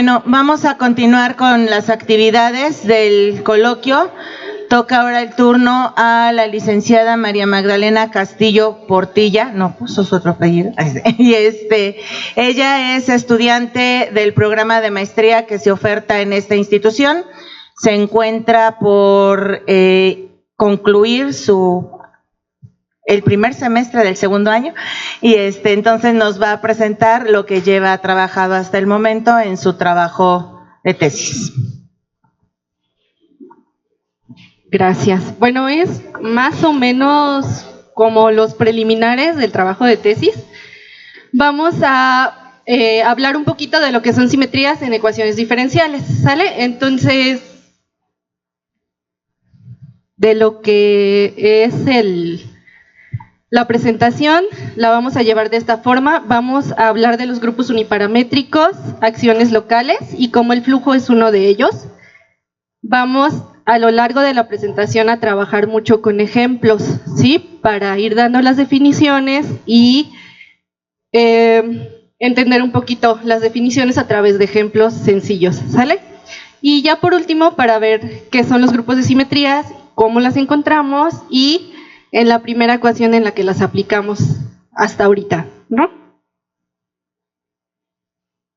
Bueno, vamos a continuar con las actividades del coloquio. Toca ahora el turno a la licenciada María Magdalena Castillo Portilla, no, pues es otro apellido, y ella es estudiante del programa de maestría que se oferta en esta institución, se encuentra por concluir el primer semestre del segundo año y entonces nos va a presentar lo que lleva trabajado hasta el momento en su trabajo de tesis. Gracias. Bueno, es más o menos como los preliminares del trabajo de tesis. Vamos a hablar un poquito de lo que son simetrías en ecuaciones diferenciales, ¿sale? Entonces, de lo que es la presentación la vamos a llevar de esta forma. Vamos a hablar de los grupos uniparamétricos, acciones locales y cómo el flujo es uno de ellos. Vamos a lo largo de la presentación a trabajar mucho con ejemplos, ¿sí? Para ir dando las definiciones y entender un poquito las definiciones a través de ejemplos sencillos, ¿sale? Y ya por último, para ver qué son los grupos de simetrías, cómo las encontramos y en la primera ecuación en la que las aplicamos hasta ahorita, ¿no?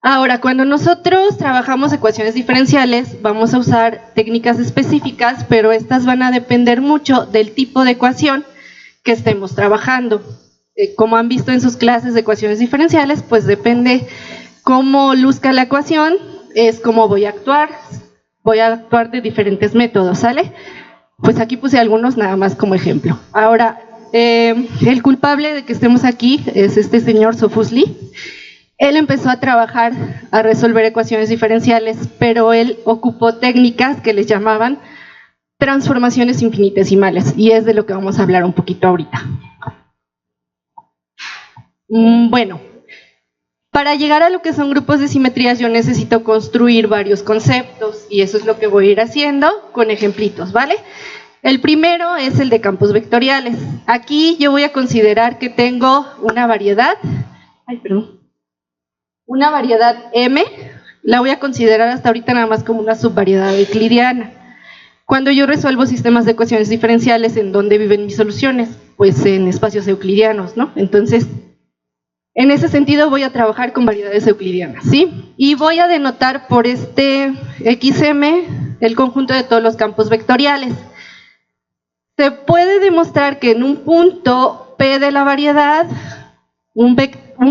Ahora, cuando nosotros trabajamos ecuaciones diferenciales, vamos a usar técnicas específicas, pero estas van a depender mucho del tipo de ecuación que estemos trabajando. Como han visto en sus clases de ecuaciones diferenciales, pues depende cómo luzca la ecuación, es cómo voy a actuar de diferentes métodos, ¿sale? Pues aquí puse algunos nada más como ejemplo. Ahora, el culpable de que estemos aquí es este señor Sophus-Lie. Él empezó a trabajar, a resolver ecuaciones diferenciales, pero él ocupó técnicas que les llamaban transformaciones infinitesimales, y es de lo que vamos a hablar un poquito ahorita. Bueno, para llegar a lo que son grupos de simetrías yo necesito construir varios conceptos, y eso es lo que voy a ir haciendo con ejemplitos, ¿vale? El primero es el de campos vectoriales. Aquí yo voy a considerar que tengo una variedad, una variedad M, la voy a considerar hasta ahorita nada más como una subvariedad euclidiana. Cuando yo resuelvo sistemas de ecuaciones diferenciales, ¿en dónde viven mis soluciones? Pues en espacios euclidianos, ¿no? Entonces, en ese sentido voy a trabajar con variedades euclidianas, ¿sí? Y voy a denotar por este XM el conjunto de todos los campos vectoriales. Se puede demostrar que en un punto P de la variedad, un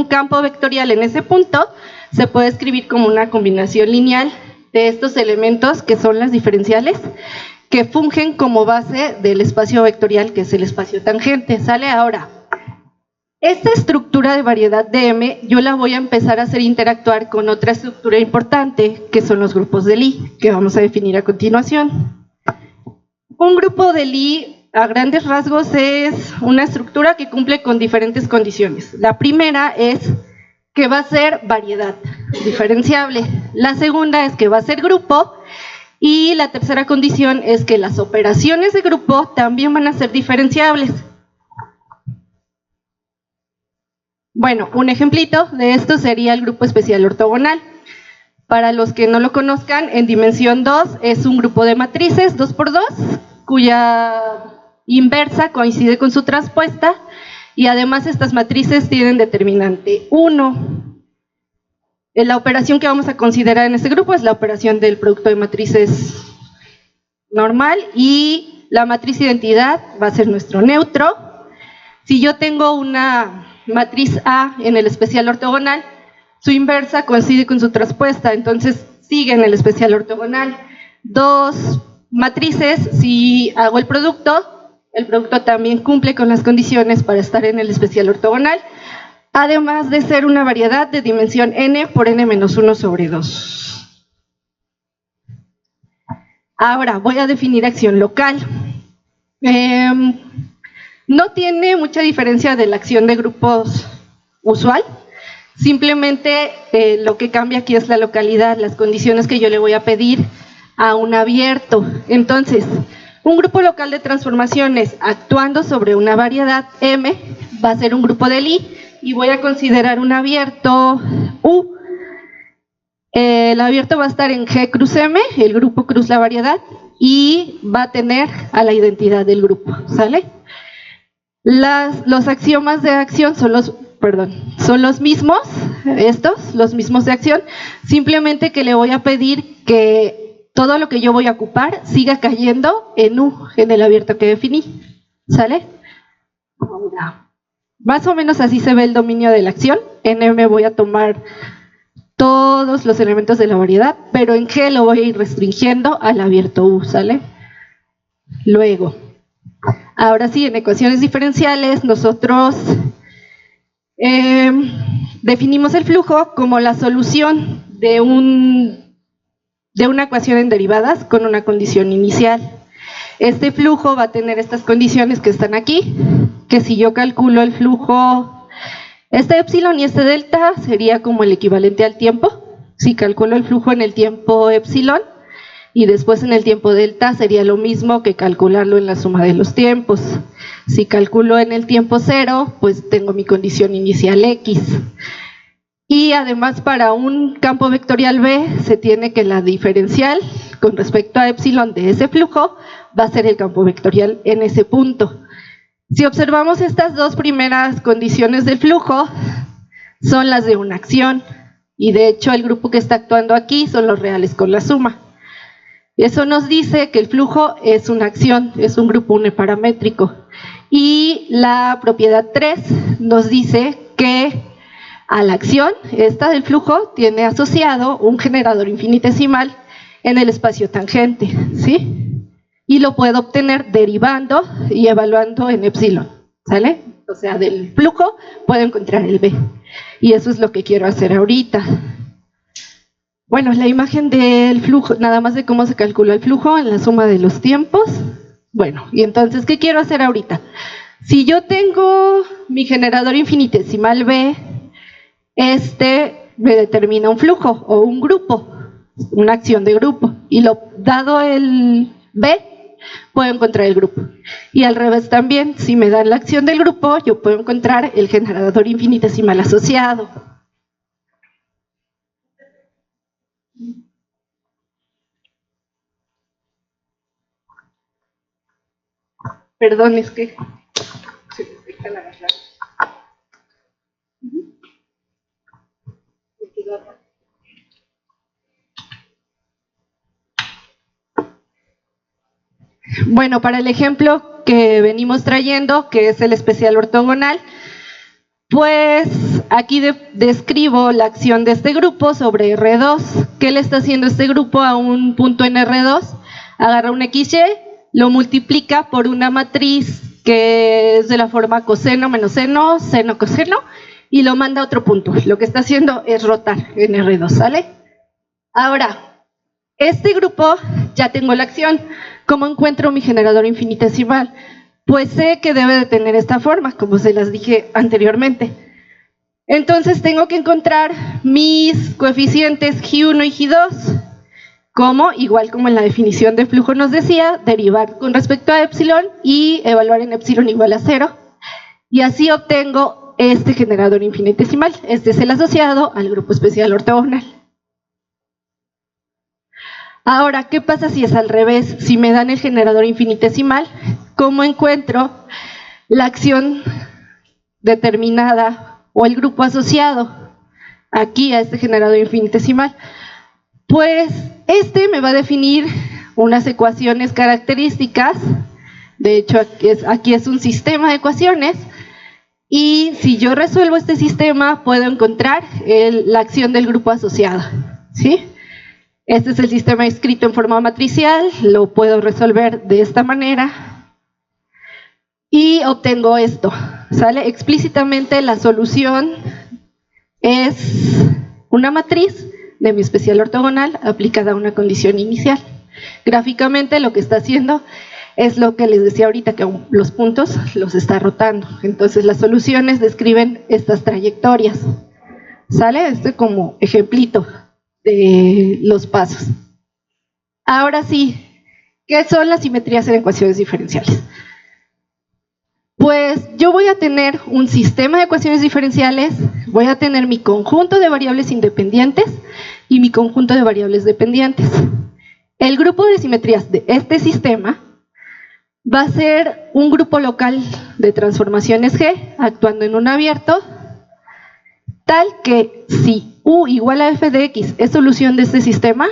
campo vectorial en ese punto se puede escribir como una combinación lineal de estos elementos que son las diferenciales, que fungen como base del espacio vectorial, que es el espacio tangente, ¿sale? Ahora, esta estructura de variedad de M yo la voy a empezar a hacer interactuar con otra estructura importante, que son los grupos de Lie, que vamos a definir a continuación. Un grupo de Lie, a grandes rasgos, es una estructura que cumple con diferentes condiciones. La primera es que va a ser variedad diferenciable. La segunda es que va a ser grupo. Y la tercera condición es que las operaciones de grupo también van a ser diferenciables. Bueno, un ejemplito de esto sería el grupo especial ortogonal. Para los que no lo conozcan, en dimensión 2 es un grupo de matrices 2×2, cuya inversa coincide con su traspuesta, y además estas matrices tienen determinante 1. La operación que vamos a considerar en este grupo es la operación del producto de matrices normal, y la matriz identidad va a ser nuestro neutro. Si yo tengo una matriz A en el especial ortogonal, su inversa coincide con su traspuesta, entonces sigue en el especial ortogonal. Dos matrices, si hago el producto también cumple con las condiciones para estar en el especial ortogonal, además de ser una variedad de dimensión n por n-1/2. Ahora voy a definir acción local. No tiene mucha diferencia de la acción de grupos usual, simplemente lo que cambia aquí es la localidad, las condiciones que yo le voy a pedir a un abierto. Entonces, un grupo local de transformaciones actuando sobre una variedad M va a ser un grupo de Lie, y voy a considerar un abierto U. El abierto va a estar en G cruz M, el grupo cruz la variedad, y va a tener a la identidad del grupo, ¿sale? Los axiomas de acción son los mismos, los mismos de acción, simplemente que le voy a pedir que todo lo que yo voy a ocupar siga cayendo en U, en el abierto que definí, ¿sale? Más o menos así se ve el dominio de la acción. En M voy a tomar todos los elementos de la variedad, pero en G lo voy a ir restringiendo al abierto U, ¿sale? Luego, ahora sí, en ecuaciones diferenciales, nosotros definimos el flujo como la solución de una ecuación en derivadas con una condición inicial. Este flujo va a tener estas condiciones que están aquí, que si yo calculo el flujo, este epsilon y este delta sería como el equivalente al tiempo. Si calculo el flujo en el tiempo epsilon y después en el tiempo delta, sería lo mismo que calcularlo en la suma de los tiempos. Si calculo en el tiempo cero, pues tengo mi condición inicial X. Y además, para un campo vectorial B, se tiene que la diferencial con respecto a epsilon de ese flujo va a ser el campo vectorial en ese punto. Si observamos estas dos primeras condiciones del flujo, son las de una acción, y de hecho el grupo que está actuando aquí son los reales con la suma. Eso nos dice que el flujo es una acción, es un grupo uniparamétrico. Y la propiedad 3 nos dice que a la acción, esta del flujo, tiene asociado un generador infinitesimal en el espacio tangente, ¿sí? Y lo puedo obtener derivando y evaluando en epsilon, ¿sale? O sea, del flujo puedo encontrar el B. Y eso es lo que quiero hacer ahorita. Bueno, la imagen del flujo, nada más de cómo se calcula el flujo en la suma de los tiempos. Bueno, y entonces, ¿qué quiero hacer ahorita? Si yo tengo mi generador infinitesimal B, me determina un flujo o un grupo, una acción de grupo, y dado el B, puedo encontrar el grupo. Y al revés también, si me dan la acción del grupo, yo puedo encontrar el generador infinitesimal asociado. Perdón, es que se me afectan las lágrimas. Bueno, para el ejemplo que venimos trayendo, que es el especial ortogonal, pues aquí describo la acción de este grupo sobre R2. ¿Qué le está haciendo este grupo a un punto en R2? Agarra un XY, lo multiplica por una matriz que es de la forma coseno menos seno, seno coseno, y lo manda a otro punto. Lo que está haciendo es rotar en R2, ¿sale? Ahora, este grupo ya tengo la acción. ¿Cómo encuentro mi generador infinitesimal? Pues sé que debe de tener esta forma, como se las dije anteriormente. Entonces tengo que encontrar mis coeficientes G1 y G2, igual como en la definición de flujo nos decía, derivar con respecto a epsilon y evaluar en epsilon igual a 0. Y así obtengo este generador infinitesimal. Este es el asociado al grupo especial ortogonal. Ahora, ¿qué pasa si es al revés? Si me dan el generador infinitesimal, ¿cómo encuentro la acción determinada o el grupo asociado aquí a este generador infinitesimal? Pues me va a definir unas ecuaciones características. De hecho, aquí es un sistema de ecuaciones, y si yo resuelvo este sistema puedo encontrar la acción del grupo asociado, ¿sí? Este es el sistema escrito en forma matricial, lo puedo resolver de esta manera y obtengo esto, ¿sale? Explícitamente la solución es una matriz de mi especial ortogonal aplicada a una condición inicial. Gráficamente lo que está haciendo es lo que les decía ahorita, que los puntos los está rotando. Entonces las soluciones describen estas trayectorias, ¿sale? Este como ejemplito de los pasos. Ahora sí, ¿qué son las simetrías en ecuaciones diferenciales? Pues yo voy a tener un sistema de ecuaciones diferenciales, voy a tener mi conjunto de variables independientes y mi conjunto de variables dependientes. El grupo de simetrías de este sistema va a ser un grupo local de transformaciones G actuando en un abierto, tal que si U igual a f de x es solución de este sistema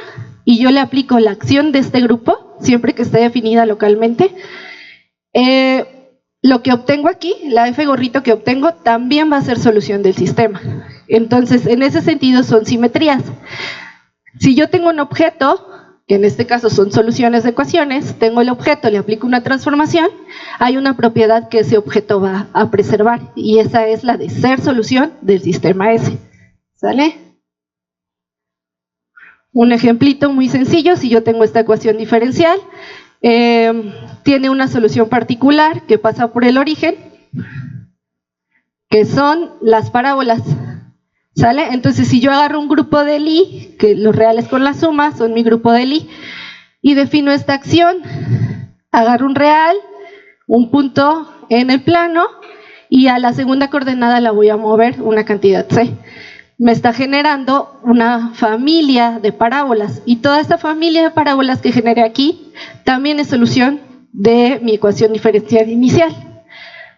y yo le aplico la acción de este grupo, siempre que esté definida localmente, lo que obtengo aquí, la f gorrito que obtengo, también va a ser solución del sistema. Entonces, en ese sentido son simetrías. Si yo tengo un objeto, que en este caso son soluciones de ecuaciones, tengo el objeto, le aplico una transformación, hay una propiedad que ese objeto va a preservar, y esa es la de ser solución del sistema S. ¿Sale? Un ejemplito muy sencillo: si yo tengo esta ecuación diferencial, tiene una solución particular que pasa por el origen, que son las parábolas. ¿Sale? Entonces, si yo agarro un grupo de Lie, que los reales con la suma son mi grupo de Lie, y defino esta acción, agarro un real, un punto en el plano, y a la segunda coordenada la voy a mover una cantidad C. Me está generando una familia de parábolas, y toda esta familia de parábolas que generé aquí también es solución de mi ecuación diferencial inicial.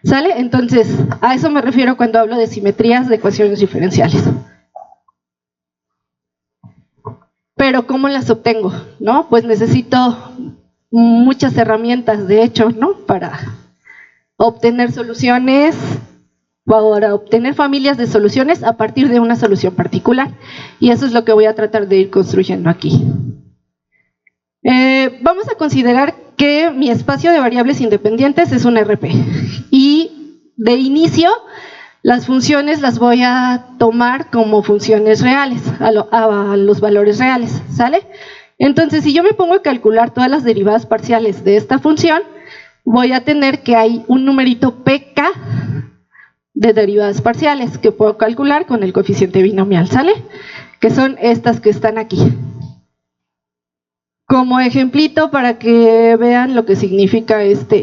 ¿Sale? Entonces, a eso me refiero cuando hablo de simetrías de ecuaciones diferenciales. Pero ¿cómo las obtengo? ¿No? Pues necesito muchas herramientas, de hecho, ¿no? Para obtener soluciones, para obtener familias de soluciones a partir de una solución particular. Y eso es lo que voy a tratar de ir construyendo aquí. Vamos a considerar que mi espacio de variables independientes es un RP, y de inicio las funciones las voy a tomar como funciones reales, a los valores reales, ¿sale? Entonces, si yo me pongo a calcular todas las derivadas parciales de esta función, voy a tener que hay un numerito pk de derivadas parciales que puedo calcular con el coeficiente binomial, ¿sale? Que son estas que están aquí. Como ejemplito, para que vean lo que significa esta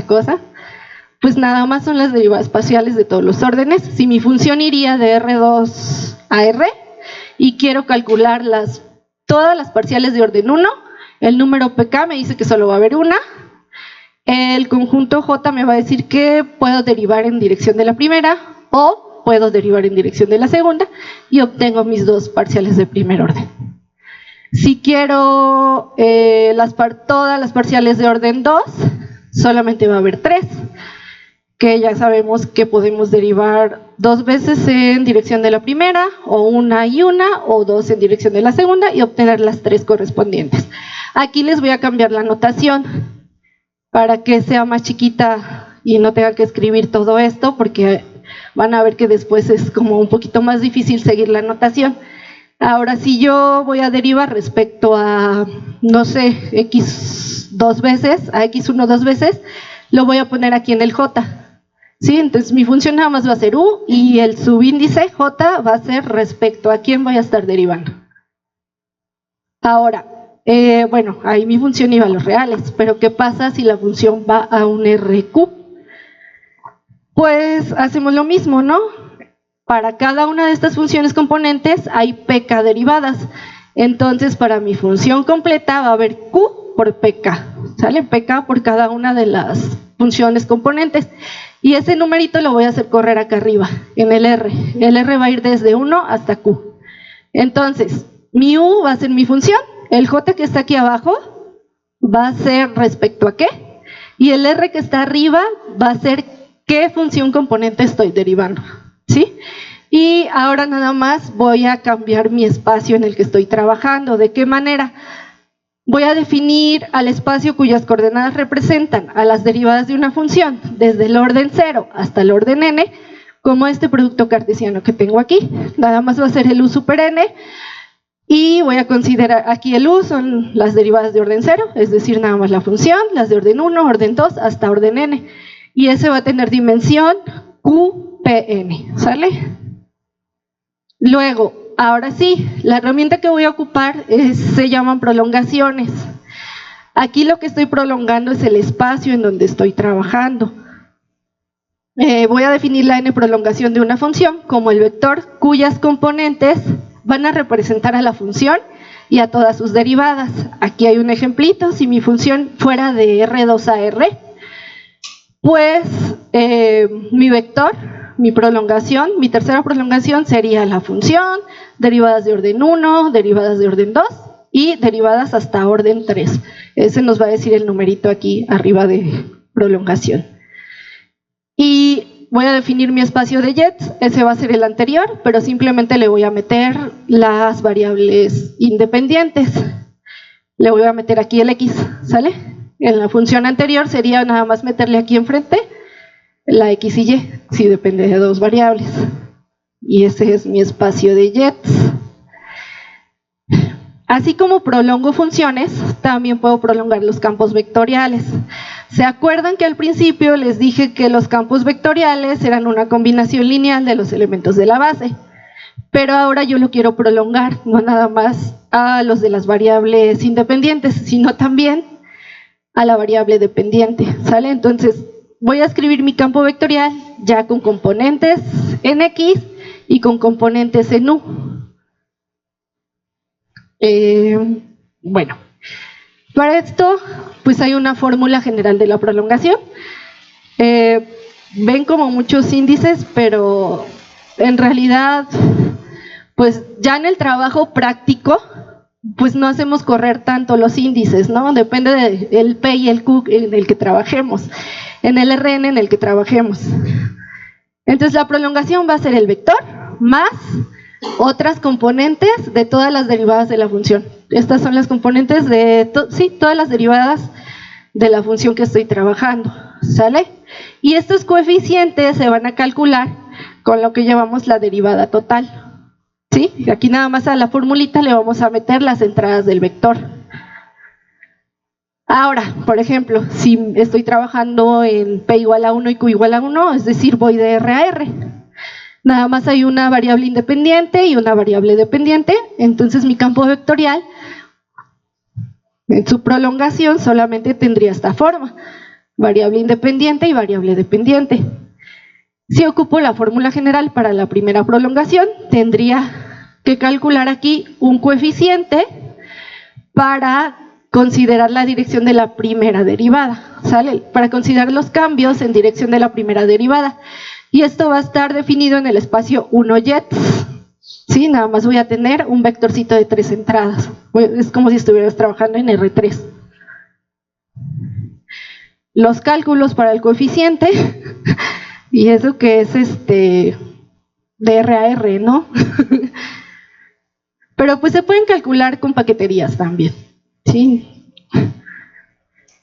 cosa, pues nada más son las derivadas parciales de todos los órdenes. Si mi función iría de R2 a R y quiero calcular todas las parciales de orden 1, el número pk me dice que solo va a haber una, el conjunto J me va a decir que puedo derivar en dirección de la primera o puedo derivar en dirección de la segunda, y obtengo mis dos parciales de primer orden. Si quiero todas las parciales de orden 2, solamente va a haber 3, que ya sabemos que podemos derivar 2 veces en dirección de la primera, o una y una, o 2 en dirección de la segunda, y obtener las 3 correspondientes. Aquí les voy a cambiar la notación para que sea más chiquita y no tenga que escribir todo esto, porque van a ver que después es como un poquito más difícil seguir la notación. Ahora, si yo voy a derivar respecto a, no sé, x 2 veces, a x1 2 veces, lo voy a poner aquí en el j. ¿Sí? Entonces mi función nada más va a ser u, y el subíndice j va a ser respecto a quién voy a estar derivando. Ahora, bueno, ahí mi función iba a los reales, pero ¿qué pasa si la función va a un RQ? Pues hacemos lo mismo, ¿no? Para cada una de estas funciones componentes hay pk derivadas. Entonces, para mi función completa va a haber q por pk, ¿sale? Pk por cada una de las funciones componentes. Y ese numerito lo voy a hacer correr acá arriba, en el R. El R va a ir desde 1 hasta q. Entonces, mi u va a ser mi función, el j que está aquí abajo va a ser respecto a qué, y el R que está arriba va a ser qué función componente estoy derivando. ¿Sí? Y ahora nada más voy a cambiar mi espacio en el que estoy trabajando. ¿De qué manera? Voy a definir al espacio cuyas coordenadas representan a las derivadas de una función desde el orden 0 hasta el orden n, como este producto cartesiano que tengo aquí. Nada más va a ser el u super n, y voy a considerar aquí el u son las derivadas de orden 0, es decir, nada más la función, las de orden 1, orden 2 hasta orden n, y ese va a tener dimensión QPN, ¿sale? Luego, ahora sí, la herramienta que voy a ocupar se llaman prolongaciones. Aquí lo que estoy prolongando es el espacio en donde estoy trabajando. Voy a definir la n prolongación de una función como el vector cuyas componentes van a representar a la función y a todas sus derivadas. Aquí hay un ejemplito. Si mi función fuera de R2 a R, pues mi vector, mi prolongación, mi tercera prolongación sería la función, derivadas de orden 1, derivadas de orden 2 y derivadas hasta orden 3. Ese nos va a decir el numerito aquí arriba de prolongación. Y voy a definir mi espacio de jets, ese va a ser el anterior, pero simplemente le voy a meter las variables independientes. Le voy a meter aquí el x, ¿sale? En la función anterior sería nada más meterle aquí enfrente la x y y, si depende de dos variables. Y ese es mi espacio de jets. Así como prolongo funciones, también puedo prolongar los campos vectoriales. ¿Se acuerdan que al principio les dije que los campos vectoriales eran una combinación lineal de los elementos de la base? Pero ahora yo lo quiero prolongar, no nada más a los de las variables independientes, sino también a la variable dependiente, ¿sale? Entonces voy a escribir mi campo vectorial ya con componentes en X y con componentes en U. Bueno, para esto pues hay una fórmula general de la prolongación. Ven como muchos índices, pero en realidad pues ya en el trabajo práctico pues no hacemos correr tanto los índices, ¿no? Depende del P y el Q en el que trabajemos, en el RN en el que trabajemos. Entonces la prolongación va a ser el vector más otras componentes de todas las derivadas de la función. Estas son las componentes de todas las derivadas de la función que estoy trabajando, ¿sale? Y estos coeficientes se van a calcular con lo que llamamos la derivada total, ¿sí? Aquí nada más a la formulita le vamos a meter las entradas del vector. Ahora, por ejemplo, si estoy trabajando en P igual a 1 y Q igual a 1, es decir, voy de R a R. Nada más hay una variable independiente y una variable dependiente, entonces mi campo vectorial en su prolongación solamente tendría esta forma, variable independiente y variable dependiente. Si ocupo la fórmula general para la primera prolongación, tendría que calcular aquí un coeficiente para considerar la dirección de la primera derivada, ¿sale? Para considerar los cambios en dirección de la primera derivada. Y esto va a estar definido en el espacio 1 jets, ¿sí? Nada más voy a tener un vectorcito de 3 entradas. Es como si estuvieras trabajando en R3. Los cálculos para el coeficiente, y eso que es de R a R, ¿no? Pero pues se pueden calcular con paqueterías también, ¿sí?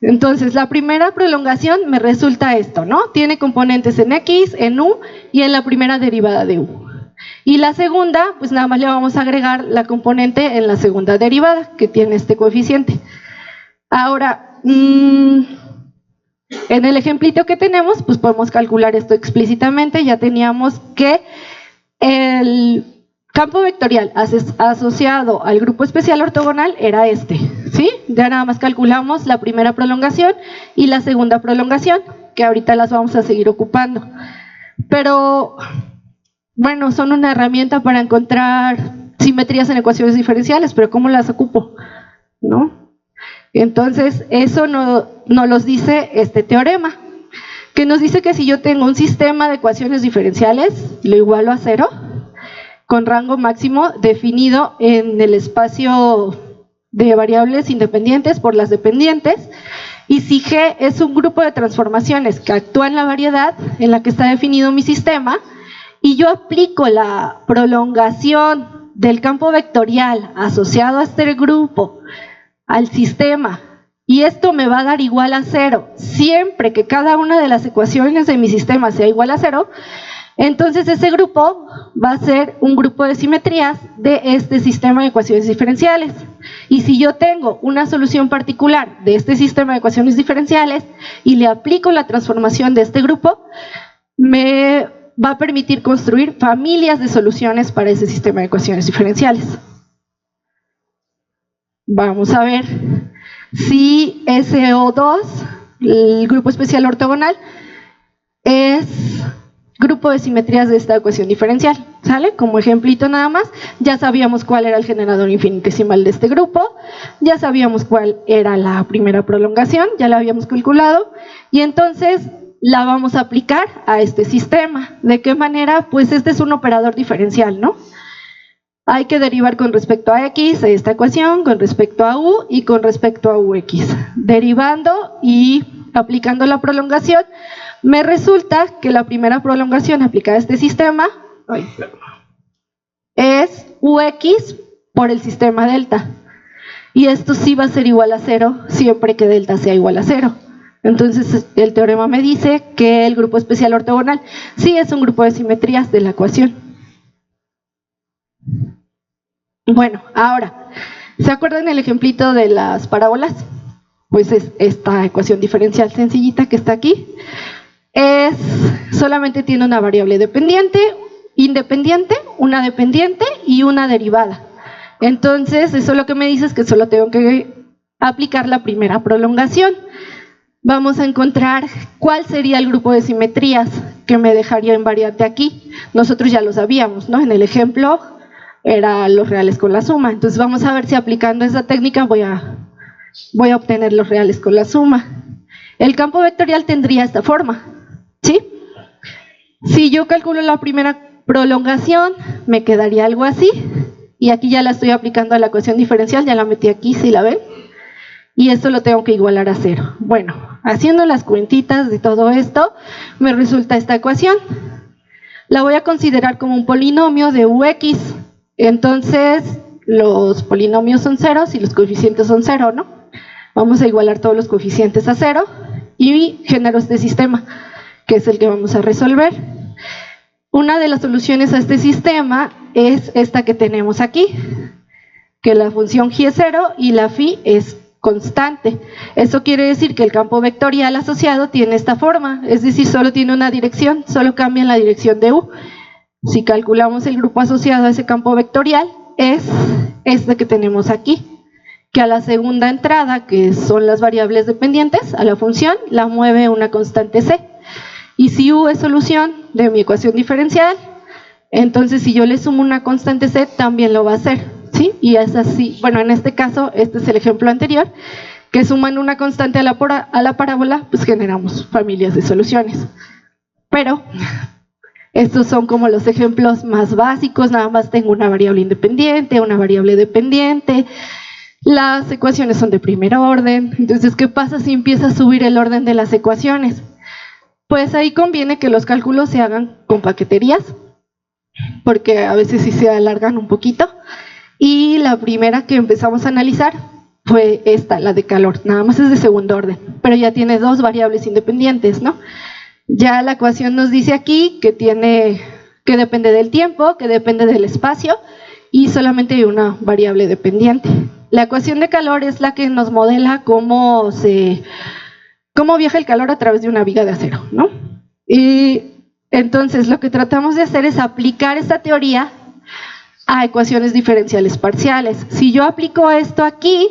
Entonces, la primera prolongación me resulta esto, ¿no? Tiene componentes en X, en U y en la primera derivada de U. Y la segunda, pues nada más le vamos a agregar la componente en la segunda derivada, que tiene este coeficiente. Ahora, en el ejemplito que tenemos, pues podemos calcular esto explícitamente. Ya teníamos que el campo vectorial asociado al grupo especial ortogonal era este, ¿sí? Ya nada más calculamos la primera prolongación y la segunda prolongación, que ahorita las vamos a seguir ocupando. Pero, bueno, son una herramienta para encontrar simetrías en ecuaciones diferenciales, pero ¿cómo las ocupo? ¿No? Entonces, eso no los dice este teorema, que nos dice que si yo tengo un sistema de ecuaciones diferenciales, lo igualo a 0, con rango máximo definido en el espacio de variables independientes por las dependientes, y si G es un grupo de transformaciones que actúa en la variedad en la que está definido mi sistema, y yo aplico la prolongación del campo vectorial asociado a este grupo al sistema, y esto me va a dar igual a 0, siempre que cada una de las ecuaciones de mi sistema sea igual a 0, entonces ese grupo va a ser un grupo de simetrías de este sistema de ecuaciones diferenciales. Y si yo tengo una solución particular de este sistema de ecuaciones diferenciales y le aplico la transformación de este grupo, me va a permitir construir familias de soluciones para ese sistema de ecuaciones diferenciales. Vamos a ver si SO2, el grupo especial ortogonal, es grupo de simetrías de esta ecuación diferencial, ¿sale? Como ejemplito nada más, ya sabíamos cuál era el generador infinitesimal de este grupo, ya sabíamos cuál era la primera prolongación, ya la habíamos calculado, y entonces la vamos a aplicar a este sistema. ¿De qué manera? Pues este es un operador diferencial, ¿no? Hay que derivar con respecto a x esta ecuación, con respecto a u y con respecto a ux. Derivando y aplicando la prolongación, me resulta que la primera prolongación aplicada a este sistema es ux por el sistema delta. Y esto sí va a ser igual a 0 siempre que delta sea igual a 0. Entonces el teorema me dice que el grupo especial ortogonal sí es un grupo de simetrías de la ecuación. Bueno, ahora, ¿se acuerdan el ejemplito de las parábolas? Pues es esta ecuación diferencial sencillita que está aquí. Solamente tiene una variable dependiente, independiente, una dependiente y una derivada. Entonces, eso lo que me dice es que solo tengo que aplicar la primera prolongación. Vamos a encontrar cuál sería el grupo de simetrías que me dejaría invariante aquí. Nosotros ya lo sabíamos, ¿no? En el ejemplo era los reales con la suma. Entonces vamos a ver si aplicando esa técnica voy a obtener los reales con la suma. El campo vectorial tendría esta forma, ¿sí? Si yo calculo la primera prolongación, me quedaría algo así. Y aquí ya la estoy aplicando a la ecuación diferencial, ya la metí aquí, ¿sí la ven? Y esto lo tengo que igualar a 0. Bueno, haciendo las cuentitas de todo esto, me resulta esta ecuación. La voy a considerar como un polinomio de ux. Entonces, los polinomios son ceros y los coeficientes son 0, ¿no? Vamos a igualar todos los coeficientes a 0 y genero este sistema, que es el que vamos a resolver. Una de las soluciones a este sistema es esta que tenemos aquí, que la función g es 0 y la phi es constante. Eso quiere decir que el campo vectorial asociado tiene esta forma, es decir, solo tiene una dirección, solo cambia en la dirección de u. Si calculamos el grupo asociado a ese campo vectorial, es este que tenemos aquí, que a la segunda entrada, que son las variables dependientes, a la función, la mueve una constante c. Y si u es solución de mi ecuación diferencial, entonces si yo le sumo una constante c, también lo va a hacer, ¿sí? Y es así, bueno, en este caso, este es el ejemplo anterior, que sumando una constante a la parábola, pues generamos familias de soluciones. Pero estos son como los ejemplos más básicos, nada más tengo una variable independiente, una variable dependiente, las ecuaciones son de primer orden. Entonces, ¿qué pasa si empieza a subir el orden de las ecuaciones? Pues ahí conviene que los cálculos se hagan con paqueterías, porque a veces sí se alargan un poquito. Y la primera que empezamos a analizar fue esta, la de calor, nada más es de segundo orden, pero ya tiene dos variables independientes, ¿no? Ya la ecuación nos dice aquí que depende del tiempo, que depende del espacio y solamente hay una variable dependiente. La ecuación de calor es la que nos modela cómo viaja el calor a través de una viga de acero, ¿no? Y entonces lo que tratamos de hacer es aplicar esta teoría a ecuaciones diferenciales parciales. Si yo aplico esto aquí,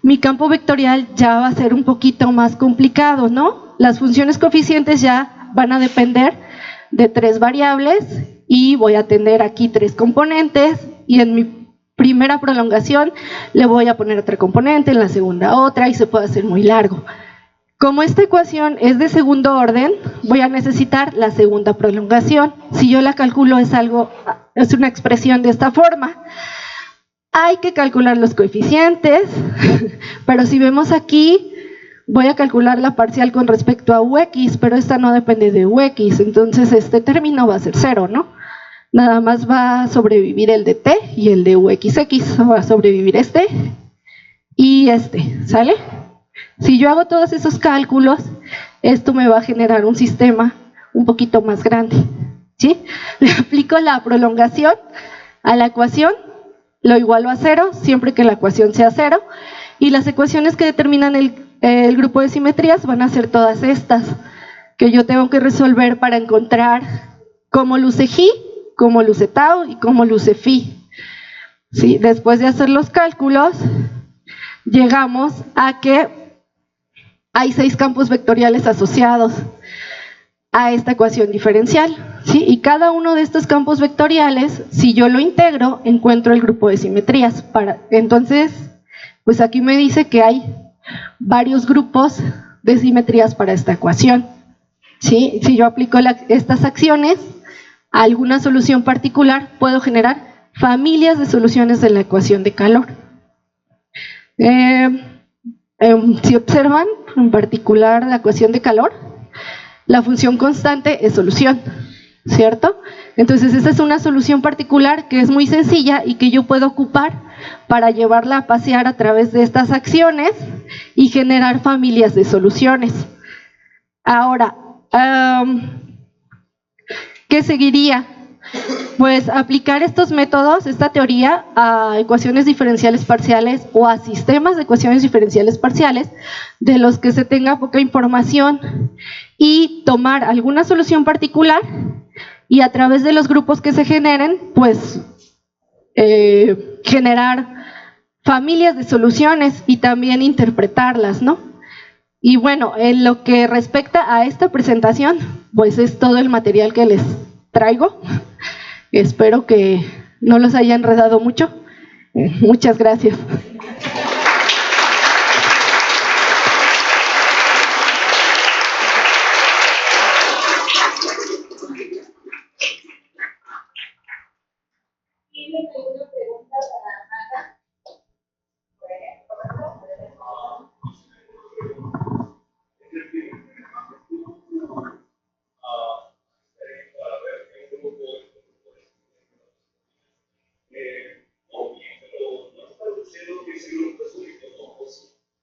mi campo vectorial ya va a ser un poquito más complicado, ¿no? Las funciones coeficientes ya van a depender de 3 variables y voy a tener aquí 3 componentes y en mi primera prolongación le voy a poner otra componente, en la segunda otra y se puede hacer muy largo. Como esta ecuación es de segundo orden, voy a necesitar la segunda prolongación. Si yo la calculo es una expresión de esta forma. Hay que calcular los coeficientes, pero si vemos aquí, voy a calcular la parcial con respecto a ux, pero esta no depende de ux, entonces este término va a ser 0, ¿no? Nada más va a sobrevivir el de t y el de uxx, va a sobrevivir este y este, ¿sale? Si yo hago todos esos cálculos, esto me va a generar un sistema un poquito más grande, ¿sí? Le aplico la prolongación a la ecuación, lo igualo a 0 siempre que la ecuación sea 0 y las ecuaciones que determinan el grupo de simetrías van a ser todas estas que yo tengo que resolver para encontrar cómo luce G, cómo luce tau y cómo luce phi. ¿Sí? Después de hacer los cálculos llegamos a que hay 6 campos vectoriales asociados a esta ecuación diferencial. ¿sí? Y cada uno de estos campos vectoriales, si yo lo integro, encuentro el grupo de simetrías. Entonces, pues aquí me dice que hay varios grupos de simetrías para esta ecuación, ¿sí? Si yo aplico estas acciones a alguna solución particular, puedo generar familias de soluciones de la ecuación de calor. Si observan, en particular la ecuación de calor, la función constante es solución, ¿cierto? Entonces esta es una solución particular que es muy sencilla y que yo puedo ocupar para llevarla a pasear a través de estas acciones y generar familias de soluciones. Ahora, ¿qué seguiría? Pues aplicar estos métodos, esta teoría, a ecuaciones diferenciales parciales o a sistemas de ecuaciones diferenciales parciales de los que se tenga poca información y tomar alguna solución particular y a través de los grupos que se generen, pues generar familias de soluciones y también interpretarlas, ¿no? Y bueno, en lo que respecta a esta presentación, pues es todo el material que les traigo. Espero que no los haya enredado mucho. Muchas gracias.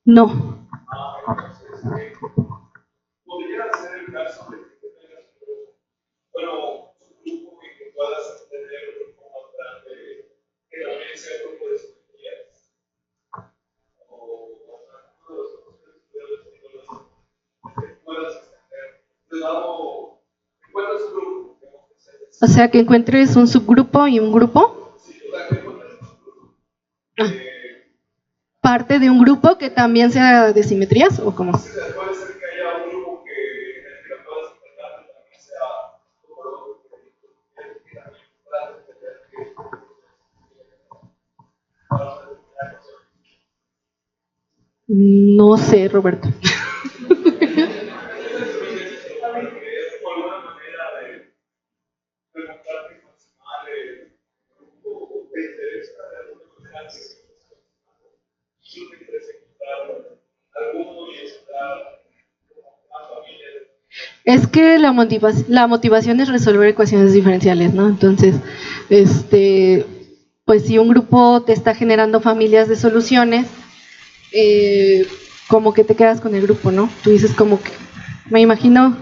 No. Podría ser el caso de que tengas bueno, un grupo que puedas tener un grupo más grande que también sea un grupo de estudiantes. O alguno de los otros estudiantes que puedas extender. Encuentras un grupo. O sea, que encuentres un subgrupo y un grupo. Sí, o sea, que encuentres un grupo. ¿Parte de un grupo que también sea de simetrías o cómo? Sí, puede ser que haya un grupo que en el que lo puedas interpretar que también sea como lo que también puedas entender que no sé, Roberto. Es que la motivación es resolver ecuaciones diferenciales, ¿no? Entonces, pues si un grupo te está generando familias de soluciones, como que te quedas con el grupo, ¿no? Tú dices como que, me imagino.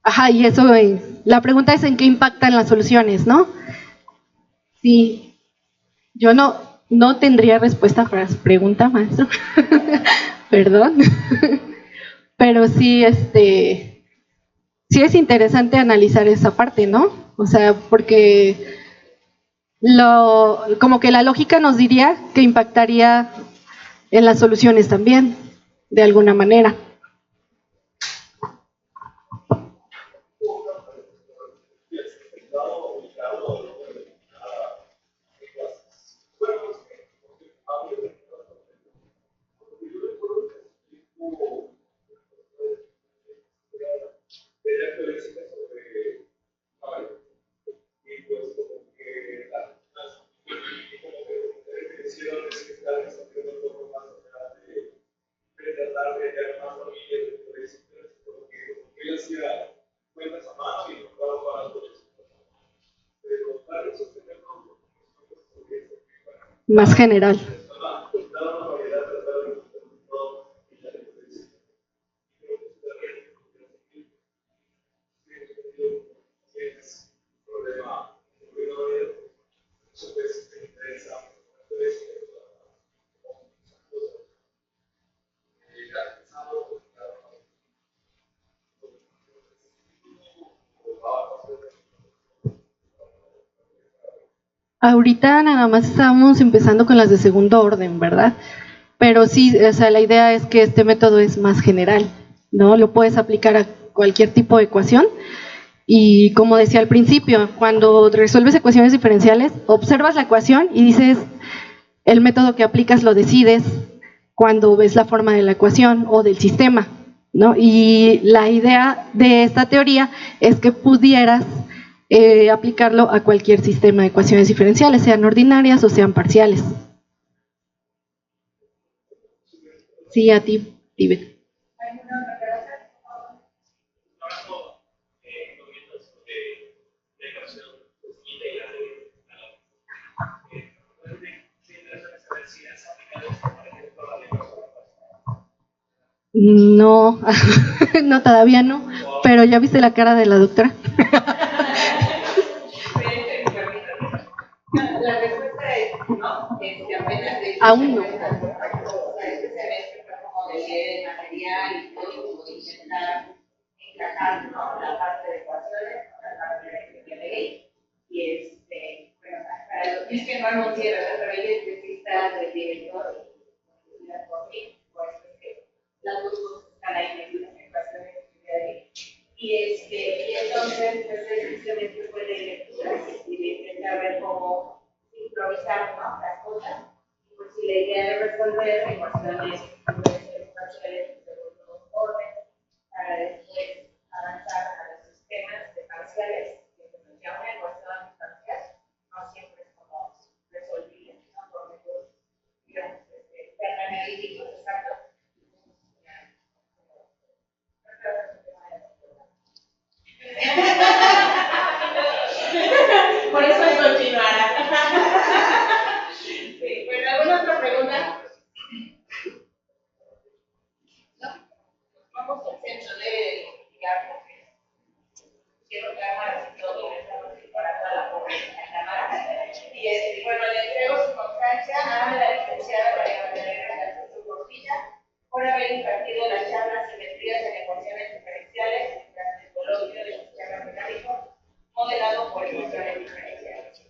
Ajá, y eso, la pregunta es en qué impactan las soluciones, ¿no? Sí, yo no tendría respuesta para su pregunta, maestro. Perdón. Pero sí, sí es interesante analizar esa parte, ¿no? O sea, porque como que la lógica nos diría que impactaría en las soluciones también, de alguna manera. Más general. Ahorita nada más estamos empezando con las de segundo orden, ¿verdad? Pero sí, o sea, la idea es que este método es más general, ¿no? Lo puedes aplicar a cualquier tipo de ecuación. Y como decía al principio, cuando resuelves ecuaciones diferenciales, observas la ecuación y dices, el método que aplicas lo decides cuando ves la forma de la ecuación o del sistema, ¿no? Y la idea de esta teoría es que pudieras aplicarlo a cualquier sistema de ecuaciones diferenciales, sean ordinarias o sean parciales. Sí, a ti, Tibet. No, no, todavía no, pero ya viste la cara de la doctora. La respuesta es no, apenas de Aún no. este semestre fue como de leer el material y todo, como de intentar encajar, ¿no? La parte de ecuaciones con la parte de ley. Y bueno, para los es que no anuncié, ¿verdad? Pero ella es especialista del director y la por mí, por eso es que las dos cosas están ahí metidas en ecuaciones de ley. Y entonces, pues este semestre fue de lecturas y de intentar ver cómo improvisar, ¿no? Las cosas. Y pues si la idea es resolver ecuaciones parciales de segundo orden para después avanzar a los sistemas de parciales, que ya una ecuación parcial no siempre es como resolvible, ¿no? Por métodos, digamos, analíticos exactos. Por eso es continuará. Sí, bueno, ¿alguna otra pregunta? ¿No? Vamos al centro de investigar porque quiero cámaras y todo, estamos para toda la población en cámara. Y bueno, le entrego su constancia a la licenciada María Magdalena Castillo Portilla por haber impartido la charla Simetrías en ecuaciones diferenciales durante el coloquio del sistema mecánico modelado por ecuaciones diferenciales.